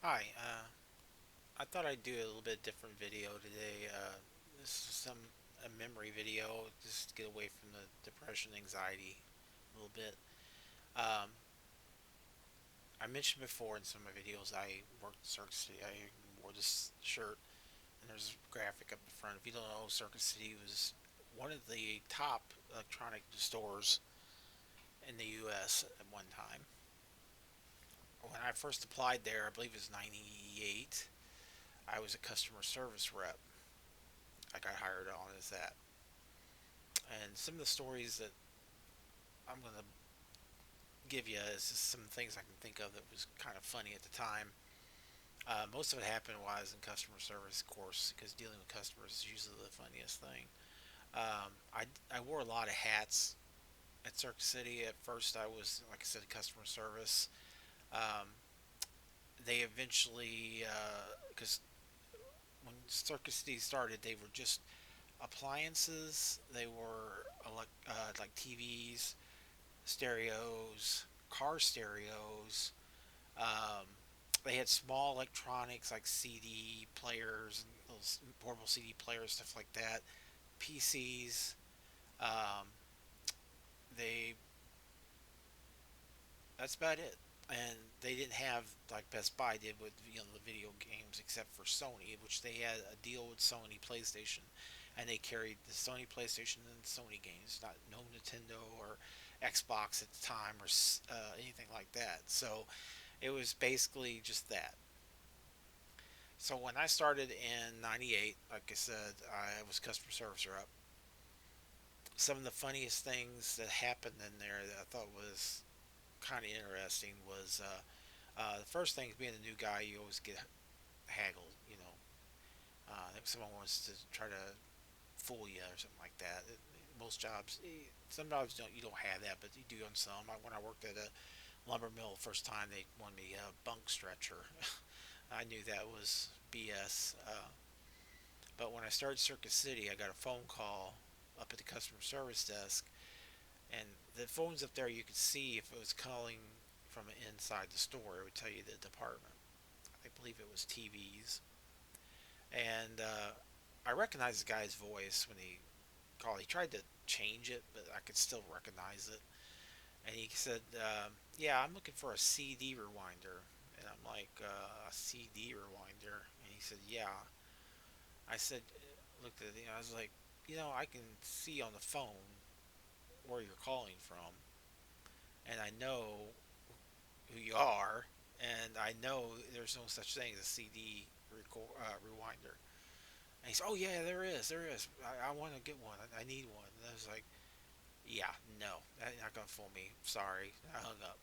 Hi, I thought I'd do a little bit different video today. This is a memory video, just to get away from the depression, anxiety a little bit. Um, I mentioned before in some of my videos I worked at Circuit City. I wore this shirt, and there's a graphic up the front. If you don't know, Circuit City was one of the top electronic stores in the U.S. at one time. When I first applied there, I believe it was '98. I was a customer service rep. I got hired on as that. And some of the stories that I'm going to give you is just some things I can think of that was kind of funny at the time. Most of it happened while I was in customer service, of course, because dealing with customers is usually the funniest thing. I wore a lot of hats at Circuit City. At first, I was, like I said, customer service. Um, they eventually, because when Circuit City started, they were just appliances. They were like TVs, stereos, car stereos. Um, they had small electronics like CD players and those portable CD players, stuff like that. PCs. Um, they That's about it. And they didn't have like Best Buy did with the video games, except for Sony, which they had a deal with Sony PlayStation, and they carried the Sony PlayStation and Sony games, not no Nintendo or Xbox at the time or anything like that. So it was basically just that. So when I started in '98, like I said, I was customer service rep. Some of the funniest things that happened in there that I thought was kind of interesting was the first thing is being a new guy, you always get haggled. I think someone wants to try to fool you or something like that. Most jobs, some jobs don't. You don't have that, but you do on some. When I worked at a lumber mill the first time, they wanted me a bunk stretcher. I knew that was BS. But when I started Circuit City, I got a phone call up at the customer service desk, and the phones up there you could see if it was calling from inside the store. It would tell you the department. I believe it was TVs, and I recognized the guy's voice when he called. He tried to change it, but I could still recognize it. And he said, "Yeah, I'm looking for a CD rewinder." And I'm like, "A CD rewinder?" And he said, "Yeah." I said, looked at it. I was like, I can see on the phone where you're calling from, and I know who you are, and I know there's no such thing as a CD rewinder." And he said, "Oh yeah, there is. I want to get one. I need one." And I was like, "Yeah, no, that's not gonna fool me. Sorry." I hung up.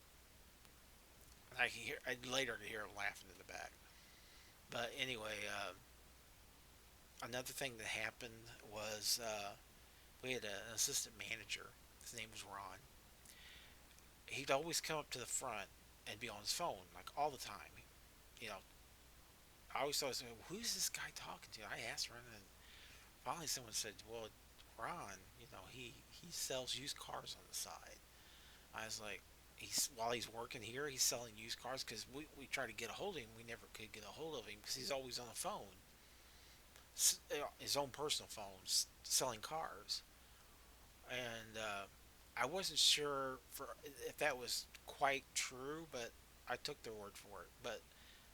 And I later could hear him laughing in the back. But anyway, another thing that happened was we had an assistant manager. His name was Ron. He'd always come up to the front and be on his phone like all the time. You know, I always thought, who's this guy talking to? I asked Ron, and finally someone said, "Well, Ron, he sells used cars on the side." I was like, he's while he's working here, he's selling used cars because we tried to get a hold of him, we never could get a hold of him because he's always on the phone, his own personal phone, selling cars. And I wasn't sure if that was quite true, but I took their word for it. But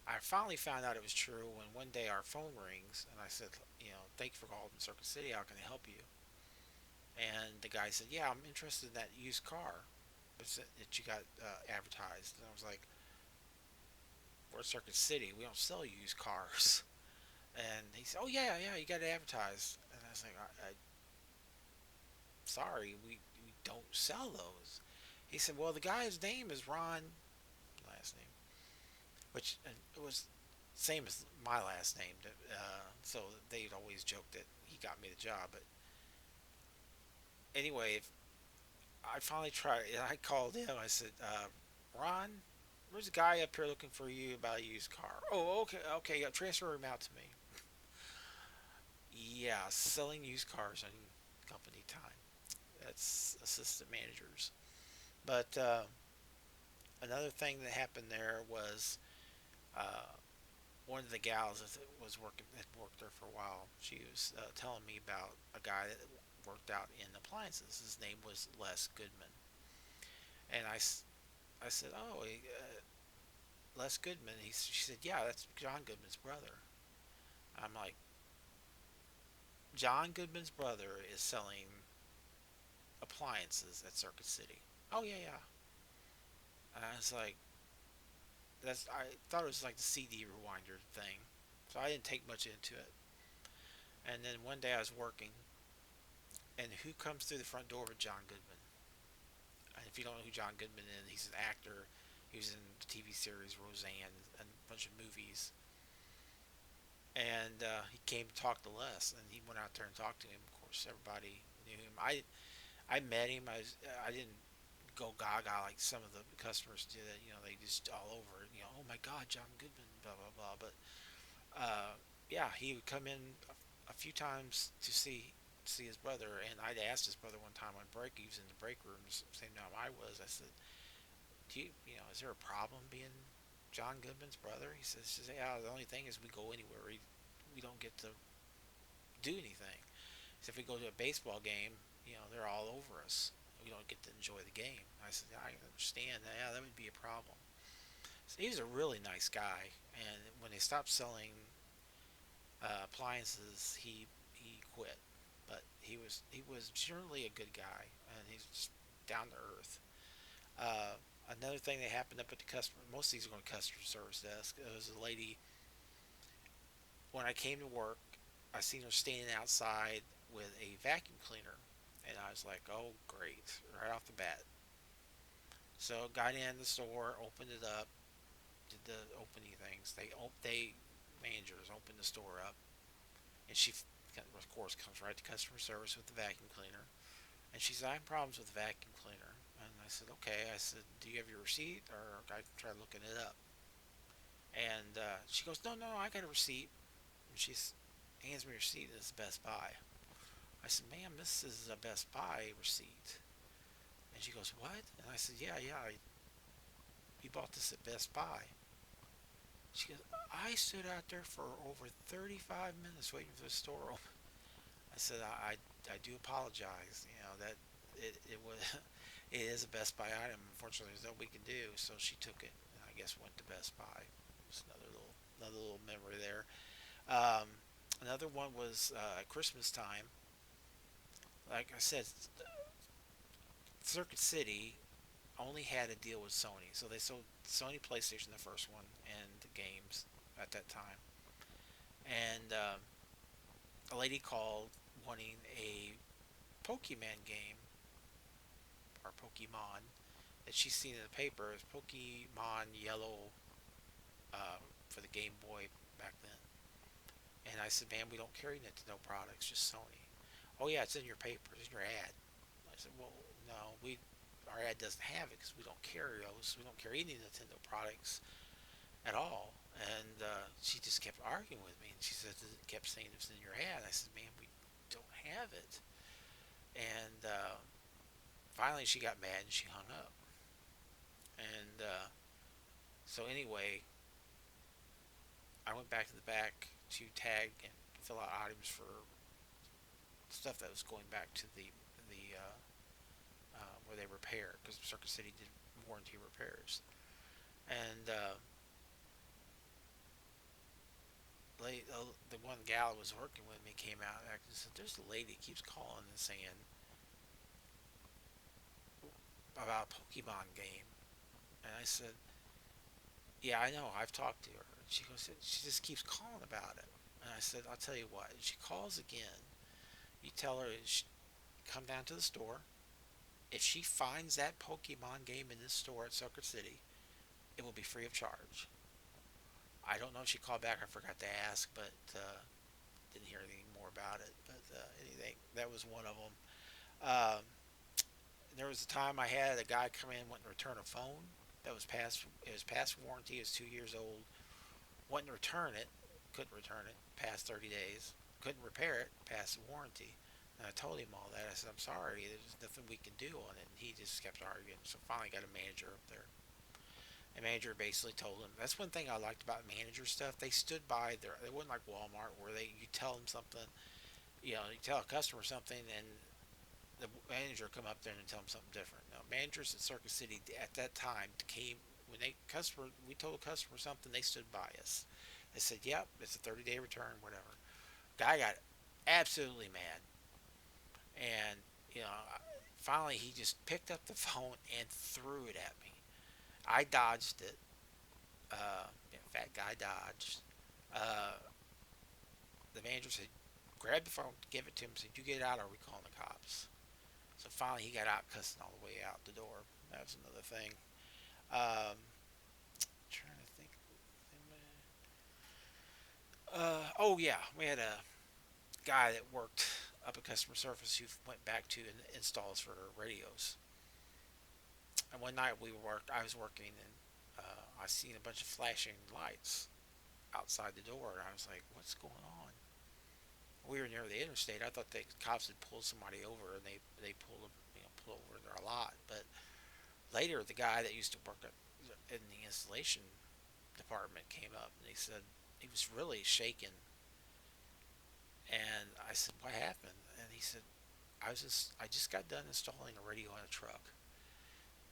I finally found out it was true when one day our phone rings, and I said, "Thank you for calling Circuit City. How can I help you?" And the guy said, "Yeah, I'm interested in that used car that you got advertised." And I was like, "We're at Circuit City. We don't sell used cars." And he said, "Oh yeah, yeah, you got it advertised." And I was like, "Sorry, we don't sell those." He said, "Well, the guy's name is Ron, last name, which it was same as my last name. So they'd always joke that he got me the job. But anyway, I finally tried. I called him. I said, "Ron, there's a guy up here looking for you about a used car." "Oh, okay, okay. Transfer him out to me." Yeah, selling used cars on company time. That's assistant managers. But another thing that happened there was one of the gals that was working had worked there for a while. She was telling me about a guy that worked out in appliances. His name was Les Goodman, and I said, "Oh, Les Goodman." She said, "Yeah, that's John Goodman's brother." I'm like, "John Goodman's brother is selling appliances at Circuit City." Oh yeah, yeah. And I was like, "That's." I thought it was like the CD rewinder thing, so I didn't take much into it. And then one day I was working, and who comes through the front door with John Goodman? And if you don't know who John Goodman is, he's an actor. He was in the TV series Roseanne and a bunch of movies. And he came to talk to Les, and he went out there and talked to him. Of course, everybody knew him. I met him. I didn't go gaga like some of the customers do. That they just all over it. Oh my God, John Goodman, blah blah blah. But yeah, he would come in a few times to see his brother, and I'd asked his brother one time on break. He was in the break rooms, same time I was. I said, "Do is there a problem being John Goodman's brother?" He says, "Yeah, the only thing is we go anywhere. We don't get to do anything. So if we go to a baseball game, they're all over us. We don't get to enjoy the game." I said, "I understand that. Yeah, that would be a problem." So he was a really nice guy, and when they stopped selling appliances, he quit. But he was generally a good guy, and he's just down to earth. Uh, Another thing that happened up at the customer, most of these are going to customer service desk. It was a lady. When I came to work, I seen her standing outside with a vacuum cleaner, and I was like, "Oh, great!" Right off the bat. So got in the store, opened it up, did the opening things. They managers opened the store up, and she of course comes right to customer service with the vacuum cleaner, and she said, "I have problems with the vacuum cleaner." And I said, "Okay." I said, "Do you have your receipt?" Or I tried looking it up, and she goes, "No, no, no, I got a receipt." And she hands me a receipt. It's Best Buy. I said, "Ma'am, this is a Best Buy receipt." And she goes, "What?" And I said, "Yeah, yeah, you bought this at Best Buy." She goes, "I stood out there for over 35 minutes waiting for the store open." I said, I do apologize. That it was it is a Best Buy item. Unfortunately, there's nothing we can do." So she took it and I guess went to Best Buy. Just another little memory there. Um, Another one was at Christmas time. Like I said, Circuit City only had a deal with Sony, so they sold Sony PlayStation, the first one, and the games at that time. And a lady called wanting a Pokemon game or Pokemon that she's seen in the paper as Pokemon Yellow for the Game Boy back then. And I said, "Man, we don't carry Nintendo products, just Sony." "Oh yeah, it's in your paper, it's in your ad." I said, "Well, no, we our ad doesn't have it because we don't carry those. We don't carry any Nintendo products at all." And she just kept arguing with me, and she said, kept saying it was in your ad. I said, "Man, we don't have it." And finally, she got mad and she hung up. And so anyway, I went back to the back to tag and fill out items for stuff that was going back to the where they repair, because Circuit City did warranty repairs. And the one gal that was working with me came out and said, "There's a lady that keeps calling and saying about a Pokemon game." And I said, "Yeah, I know. I've talked to her." And she goes, "She just keeps calling about it." And I said, "I'll tell you what. If she calls again, you tell her she come down to the store. If she finds that Pokemon game in this store at Circuit City, it will be free of charge." I don't know if she called back. I forgot to ask, but didn't hear anything more about it. But anything that was one of them. Um, there was a time I had a guy come in wanting to return a phone that was past. It was past warranty. It was 2 years old. Wanting to return it, couldn't return it past 30 days. Couldn't repair it past the warranty. And I told him all that. I said, "I'm sorry, there's nothing we can do on it." And he just kept arguing. So finally got a manager up there. And manager basically told him, that's one thing I liked about manager stuff. They stood by their, it wasn't like Walmart where you tell them something, you tell a customer something and the manager come up there and tell them something different. No, managers at Circuit City at that time came when we told a customer something, they stood by us. They said, "Yep, it's a 30-day return, whatever." Guy got absolutely mad, and you know, finally he just picked up the phone and threw it at me. I dodged it. Fat guy dodged. Uh, the manager said, "Grab the phone, give it to him." Said, "You get it out, or we calling the cops." So finally, he got out cussing all the way out the door. That was another thing. Trying to think. Oh yeah, we had a guy that worked up at customer service who went back to installs for radios. And one night I was working, and I seen a bunch of flashing lights outside the door, and I was like, "What's going on?" We were near the interstate. I thought the cops had pulled somebody over, and they pulled over their lot. But later, the guy that used to work in the installation department came up, and he said he was really shaken. And I said, "What happened?" And he said, I just got done installing a radio on a truck,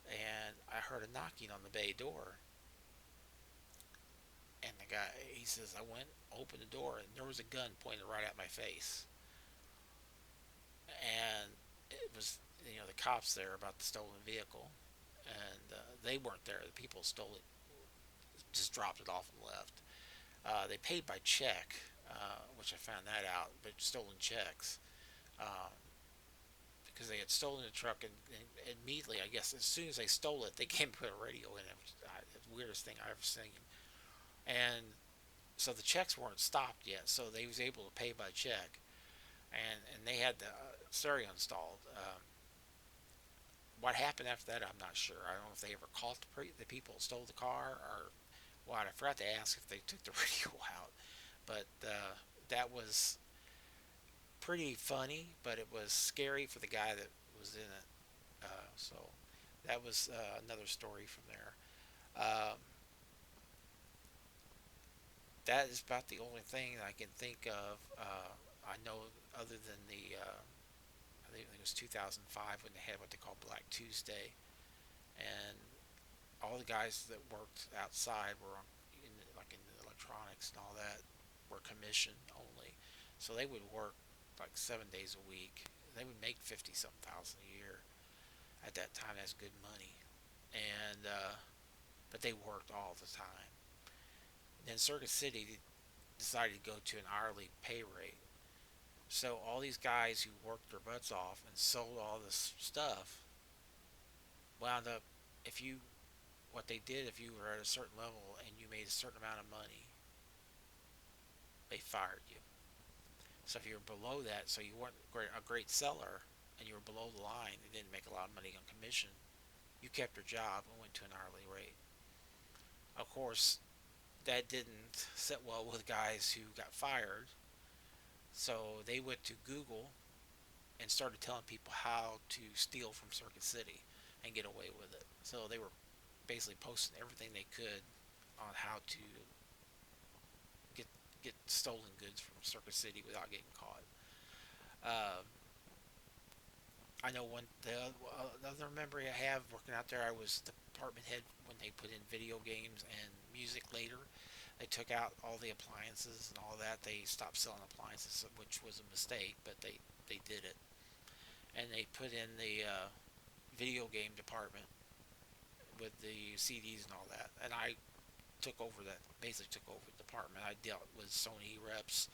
and I heard a knocking on the bay door." And the guy, he says, "I went, opened the door, and there was a gun pointed right at my face." And it was, the cops there about the stolen vehicle, and they weren't there. The people stole it, just dropped it off and left. They paid by check, which I found that out, but stolen checks. Um, because they had stolen the truck, and immediately, I guess, as soon as they stole it, they came and put a radio in it, which is the weirdest thing I've ever seen. And so the checks weren't stopped yet, so they was able to pay by check, and they had the stereo installed. What happened after that, I'm not sure. I don't know if they ever caught the people that stole the car or what. I forgot to ask if they took the radio out, but that was pretty funny, but it was scary for the guy that was in it. So that was another story from there. Um, that is about the only thing I can think of. I know other than I think it was 2005 when they had what they call Black Tuesday, and all the guys that worked outside were like in the electronics and all that were commission only, so they would work like 7 days a week. They would make 50 some thousand a year at that time. That's good money, and but they worked all the time. Then Circuit City decided to go to an hourly pay rate. So all these guys who worked their butts off and sold all this stuff wound up, if you what they did, if you were at a certain level and you made a certain amount of money, they fired you. So if you were below that, so you weren't a great seller and you were below the line and didn't make a lot of money on commission, you kept your job and went to an hourly rate. Of course, that didn't sit well with guys who got fired, so they went to Google and started telling people how to steal from Circuit City and get away with it. So they were basically posting everything they could on how to get get stolen goods from Circuit City without getting caught. Um, I know the other memory I have working out there, I was the department head when they put in video games and music later. They took out all the appliances and all that. They stopped selling appliances, which was a mistake, but they did it. And they put in the video game department with the CDs and all that. And I basically took over the department. I dealt with Sony reps,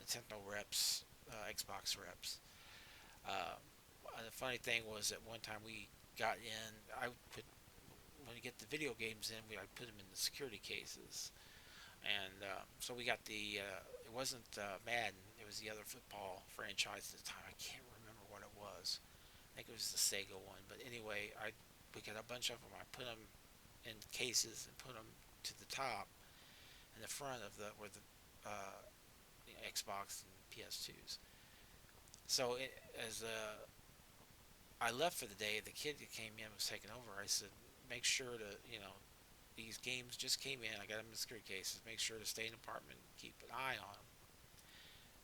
Nintendo reps, Xbox reps. Uh, the funny thing was that one time we got in, I put when we get the video games in, I put them in the security cases, and so we got it wasn't Madden, it was the other football franchise at the time. I can't remember what it was. I think it was the Sega one, but anyway, we got a bunch of them. I put them in cases and put them to the top in the front of where the Xbox and PS2s. So as I left for the day, the kid that came in was taking over. I said, make sure to these games just came in. I got them in security cases. Make sure to stay in the apartment and keep an eye on them."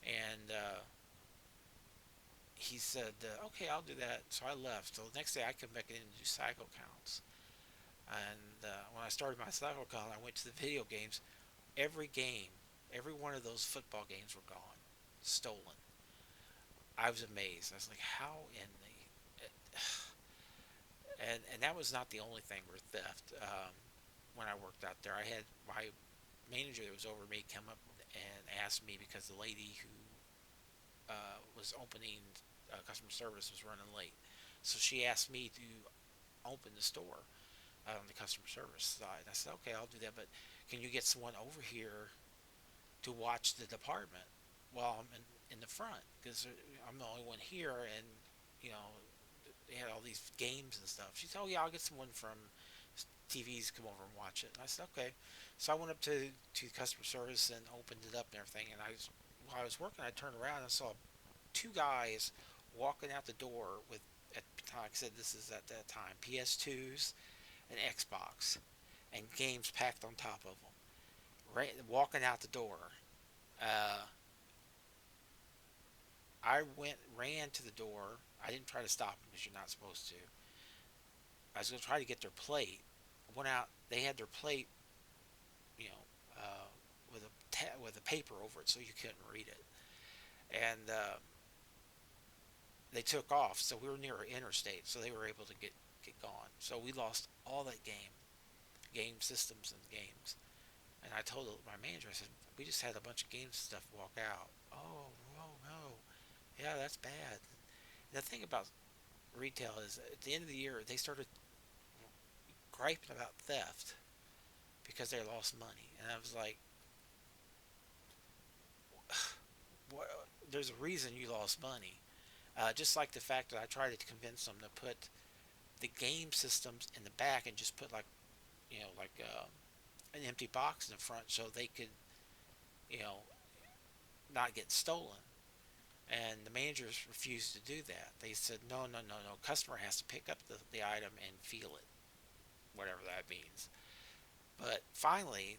And he said, "Okay, I'll do that." So I left. So the next day I come back in and do cycle counts. And when I started my cycle count, I went to the video games. Every game, every one of those football games were gone, stolen. I was amazed. I was like, "How in the?" And that was not the only thing with theft. When I worked out there, I had my manager that was over me come up and ask me because the lady who was opening customer service was running late. So she asked me to open the store on the customer service side. I said, "Okay, I'll do that, but can you get someone over here to watch the department while I'm in the front? Because I'm the only one here, and you know, they had all these games and stuff." She said, "Oh yeah, I'll get someone from TVs come over and watch it." And I said, "Okay." So I went up to customer service and opened it up and everything. And while I was working, I turned around and I saw two guys walking out the door with, at like I said, this is at that time, PS2s and Xbox and games packed on top of them. Right, walking out the door. Uh, I ran to the door. I didn't try to stop them because you're not supposed to. I was going to try to get their plate. Went out. They had their plate, you know, with with a paper over it so you couldn't read it. And they took off. So we were near an interstate, so they were able to get gone. So we lost all that game systems and games. And I told my manager, I said, "We just had a bunch of games stuff walk out." "Oh, oh no, yeah, that's bad." And the thing about retail is, at the end of the year, they started griping about theft because they lost money, and I was like, "What? There's a reason you lost money." Just like the fact that I tried to convince them to put the game systems in the back and just put, like, like an empty box in the front so they could, you know, not get stolen. And the managers refused to do that. They said, "No, no, no, no. Customer has to pick up the item and feel it, whatever that means." But finally,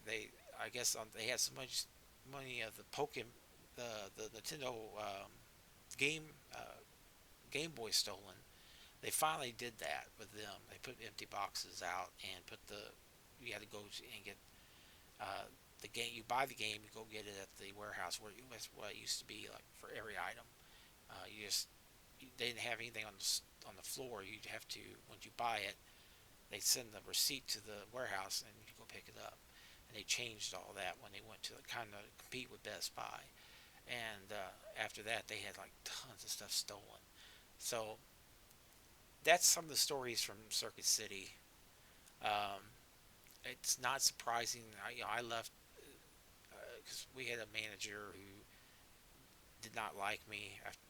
I guess, they had so much money of the Pokemon, the Nintendo game Game Boy stolen. They finally did that with them. They put empty boxes out and put you had to go and get uh, the game. You buy the game, you go get it at the warehouse where that's what it used to be like for every item. You just they didn't have anything on the floor. You'd have to, once you buy it, they send the receipt to the warehouse and you go pick it up. And they changed all that when they went to kind of compete with Best Buy. And after that, they had like tons of stuff stolen. So that's some of the stories from Circuit City. Um, it's not surprising. I left because we had a manager who did not like me after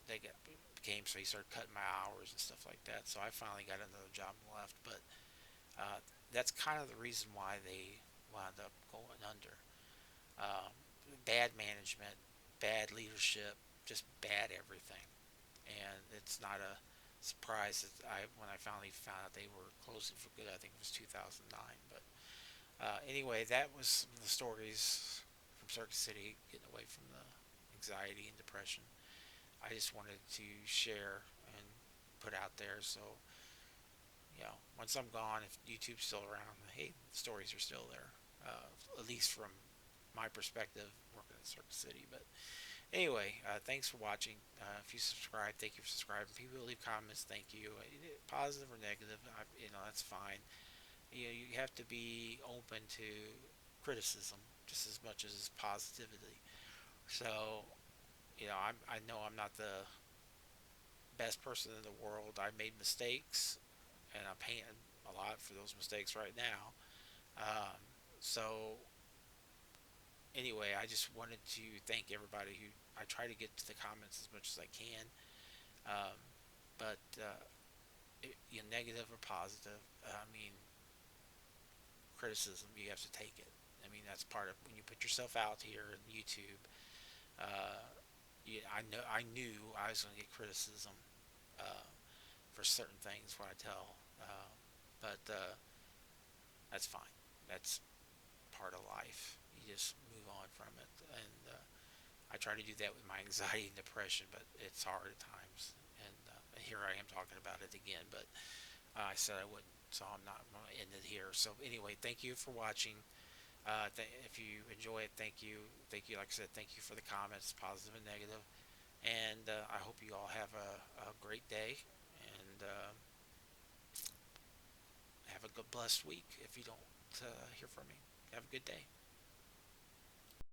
became, so he started cutting my hours and stuff like that. So I finally got another job and left. But uh, that's kind of the reason why they wound up going under. Um, Bad management, bad leadership, just bad everything. And it's not a surprise that when I finally found out they were closing for good. I think it was 2009. But anyway, that was some of the stories from Circuit City, getting away from the anxiety and depression. I just wanted to share and put out there, so once I'm gone, if YouTube's still around, hey, the stories are still there. At least from my perspective, working in Circuit City. But anyway, thanks for watching. If you subscribe, thank you for subscribing. People who leave comments, thank you. Positive or negative, that's fine. You have to be open to criticism just as much as positivity. So, I know I'm not the best person in the world. I made mistakes, and I'm paying a lot for those mistakes right now. Um, so, anyway, I just wanted to thank everybody who I try to get to the comments as much as I can. Um, but negative or positive, I mean, criticism, you have to take it. I mean, that's part of when you put yourself out here in YouTube. Uh, I knew I was going to get criticism uh, for certain things what I tell, but that's fine. that's part of life. You just move on from it. And I try to do that with my anxiety and depression, but it's hard at times. And here I am talking about it again, but I said I wouldn't, so I'm not going to end it here. So anyway, thank you for watching. If you enjoy it, thank you. Thank you. Like I said, thank you for the comments, positive and negative. And I hope you all have a great day and have a good, blessed week. If you don't hear from me, have a good day.